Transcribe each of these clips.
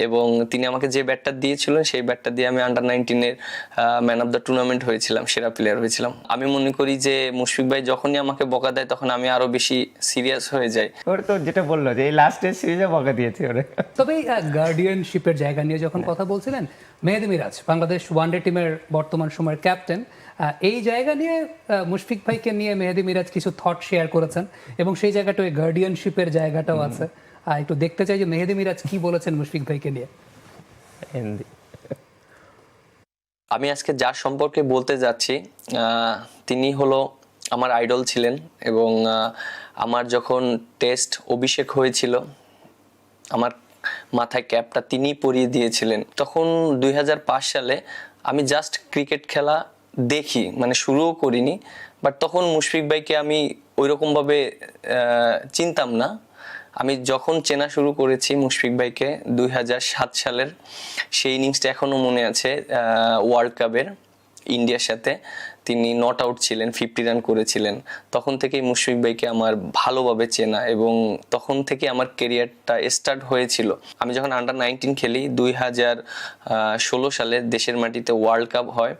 এবং তিনি আমাকে যে ব্যাটটা দিয়েছিলেন সেই ব্যাটটা দিয়ে আমি আন্ডার-19-এর ম্যান অফ দ্য টুর্নামেন্ট হয়েছিলাম, সেরা প্লেয়ার হয়েছিলাম। আমি মনে করি যে মুশফিক ভাই যখনই আমাকে বকা দেয় তখন আমি আরো বেশি সিরিয়াস হয়ে যাই। ওর তো যেটা বললো যে এই লাস্ট টেস্ট সিরিজে বকা দিয়েছে ওরে। তবে গার্ডিয়ানশিপের জায়গা নিয়ে যখন কথা বলছিলেন, মেহেদী মিরাজ বাংলাদেশ ওয়ানডে টিমের বর্তমান সময়ের ক্যাপ্টেন, এই জায়গা নিয়ে মুশফিক ভাইকে নিয়ে মেহেদী মিরাজ কিছু থট শেয়ার করেছেন এবং সেই জায়গাটা ওই গার্ডিয়ানশিপের জায়গাটাও আছে। একটু দেখতে চাই যে মেহেদী মিরাজ কি বলেছেন মুশফিক ভাইকে নিয়ে। আমি আজকে যার সম্পর্কে বলতে যাচ্ছি তিনি হলো আমার আইডল ছিলেন এবং আমার যখন টেস্ট অভিষেক হয়েছিল আমার মাথায় ক্যাপটা তিনি পরিয়ে দিয়েছিলেন। তখন 2005 সালে আমি জাস্ট ক্রিকেট খেলা দেখি, মানে শুরুও করিনি, বাট তখন মুশফিক ভাইকে আমি ওইরকমভাবে চিনতাম না। আমি যখন চেনা শুরু করেছি মুশফিক ভাইকে 2007 সালের সেই ইনিংসটা এখনো মনে আছে, ওয়ার্ল্ড কাপের ইন্ডিয়ার সাথে তিনি নট আউট ছিলেন, 50 রান করেছিলেন। তখন থেকেই মুশফিক ভাইকে আমার ভালোভাবে চেনা এবং তখন থেকে আমার কেরিয়ারটা স্টার্ট হয়েছিল। আমি যখন আন্ডার-19 খেলি 2016 সালে দেশের মাটিতে ওয়ার্ল্ড কাপ হয়,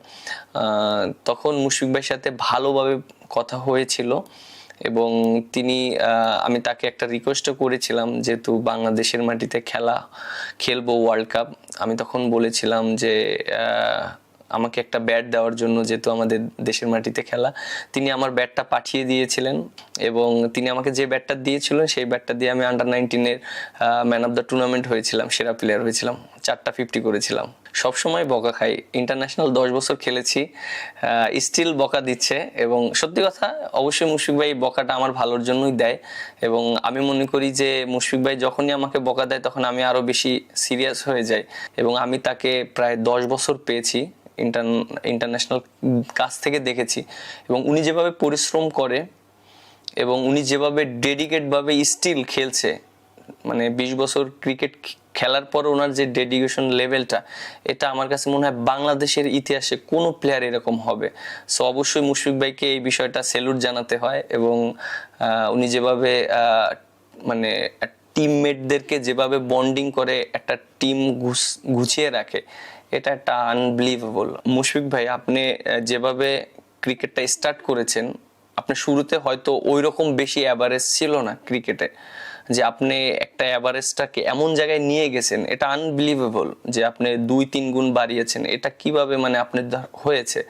তখন মুশফিক ভাইয়ের সাথে ভালোভাবে কথা হয়েছিল এবং আমি তাকে একটা রিকোয়েস্টও করেছিলাম, যেহেতু বাংলাদেশের মাটিতে খেলবো ওয়ার্ল্ড কাপ। আমি তখন বলেছিলাম যে আমাকে একটা ব্যাট দেওয়ার জন্য, যেহেতু আমাদের দেশের মাটিতে খেলা। তিনি আমার ব্যাটটা পাঠিয়ে দিয়েছিলেন এবং তিনি আমাকে যে ব্যাটটা দিয়েছিলেন সেই ব্যাটটা দিয়ে আমি আন্ডার-19-এর ম্যান অফ দ্য টুর্নামেন্ট হয়েছিলাম, সেরা প্লেয়ার হয়েছিলাম, 4টা 50 করেছিলাম। সবসময় বকা খাই, ইন্টারন্যাশনাল 10 বছর খেলেছি, স্টিল বকা দিচ্ছে। এবং সত্যি কথা, অবশ্যই মুশফিক ভাই বকাটা আমার ভালোর জন্যই দেয় এবং আমি মনে করি যে মুশফিক ভাই যখনই আমাকে বকা দেয় তখন আমি আরো বেশি সিরিয়াস হয়ে যাই এবং আমি তাকে প্রায় 10 বছর পেয়েছি, ইন্টারন্যাশনাল কাছ থেকে দেখেছি এবং উনি যেভাবে পরিশ্রম করে এবং উনি যেভাবে ডেডিকেটভাবে স্টিল খেলছে, মানে 20 বছর ক্রিকেট খেলার পর ওনার যে ডেডিকেশন লেভেলটা, এটা আমার কাছে মনে হয় বাংলাদেশের ইতিহাসে কোনো প্লেয়ার এরকম হবে। সো অবশ্যই মুশফিক ভাইকে এই বিষয়টা স্যালুট জানাতে হয় এবং উনি যেভাবে মানে টিমমেটদেরকে যেভাবে বন্ডিং করে একটা টিম গুছিয়ে রাখে, এটা একটা আনবিলিভেবল। মুশফিক ভাই, আপনি যেভাবে ক্রিকেটটা স্টার্ট করেছেন, আপনি শুরুতে হয়তো ওই রকম বেশি অ্যাভারেজ ছিল না ক্রিকেটে, যে আপনি একটা অ্যাভারেজটাকে এমন জায়গায় নিয়ে গেছেন, এটা আনবিলিভেবল যে আপনি 2-3 গুণ বাড়িয়েছেন। এটা কিভাবে মানে আপনার হয়েছে?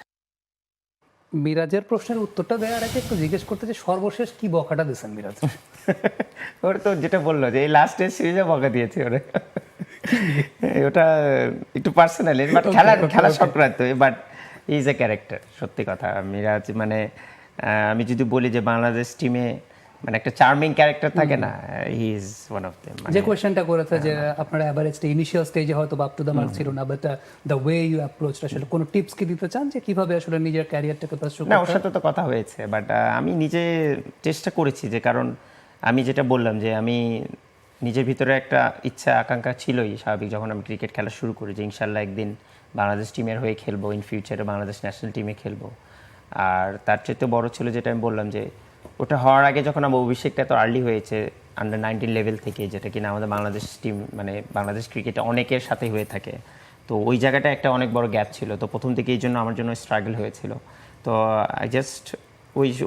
মিরাজের প্রশ্নের উত্তরটা দেওয়ার আগে একটু জিজ্ঞেস করতে যে সর্বশেষ কি বকাটা দিয়েছেন মিরাজ? ওর তো যেটা বললো যে এই লাস্ট টেস্ট সিরিজে বকা দিয়েছে ওরে। ওটা একটু পার্সোনালি, বাট খেলা সংক্রান্ত, বাট ইজ এ ক্যারেক্টার। সত্যি কথা, মিরাজ মানে আমি যদি বলি যে বাংলাদেশ টিমে মানে একটা চার্মিং ক্যারেক্টার থাকে না, he is one of them. যে কোয়েশ্চেনটা করেছে যে আপনার অ্যাভারেজটা ইনিশিয়াল স্টেজে হয়তো আপ টু দ্য মার্ক ছিল না, but the way you approach, আসলে কোনো টিপস কি দিতে চান যে কিভাবে আসলে নিজের ক্যারিয়ারটাকে পারস্যু করতে? না, ওর সাথে তো কথা হয়েছে, বাট আমি নিজে চেষ্টা করেছি যে, কারণ আমি যেটা বললাম যে আমি নিজের ভিতরে একটা ইচ্ছা আকাঙ্ক্ষা ছিলই স্বাভাবিক, যখন আমি ক্রিকেট খেলা শুরু করি, যে ইনশাল্লাহ একদিন বাংলাদেশ টিমের হয়ে খেলবো, ইন ফিউচারে বাংলাদেশ ন্যাশনাল টিমে খেলবো। আর তার চেয়ে বড় ছিল যেটা আমি বললাম যে ওটা হওয়ার আগে যখন আমার অভিষেকটা এত আর্লি হয়েছে আন্ডার-19 লেভেল থেকে, যেটা কিনা আমাদের বাংলাদেশ টিম মানে বাংলাদেশ ক্রিকেটে অনেকের সাথে হয়ে থাকে, তো ওই জায়গাটা একটা অনেক বড় গ্যাপ ছিল। তো প্রথম থেকে এই জন্য আমার জন্য স্ট্রাগল হয়েছিল। তো আই জাস্ট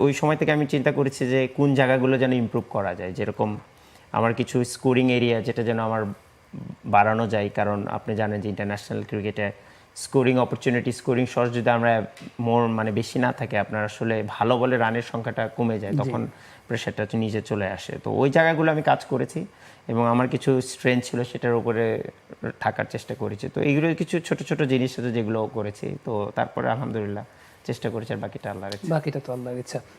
ওই সময় থেকে আমি চিন্তা করেছি যে কোন জায়গাগুলো যেন ইমপ্রুভ করা যায়, যেরকম আমার কিছু স্কোরিং এরিয়া যেটা যেন আমার বাড়ানো যায়। কারণ আপনি জানেন যে ইন্টারন্যাশনাল ক্রিকেটে স্কোরিং অপরচুনিটি, স্কোরিং শট যদি আমরা মানে বেশি না থাকে, আপনার আসলে ভালো বলে রানের সংখ্যাটা কমে যায়, তখন প্রেশারটা নিজে চলে আসে। তো ওই জায়গাগুলো আমি কাজ করেছি এবং আমার কিছু স্ট্রেংথ ছিল সেটার উপরে থাকার চেষ্টা করেছি। তো এইগুলো কিছু ছোট ছোট জিনিস আছে যেগুলো করেছি। তো তারপরে আলহামদুলিল্লাহ চেষ্টা করেছি, আর বাকিটা আল্লাহর ইচ্ছা। বাকিটা তো আল্লাহর ইচ্ছা।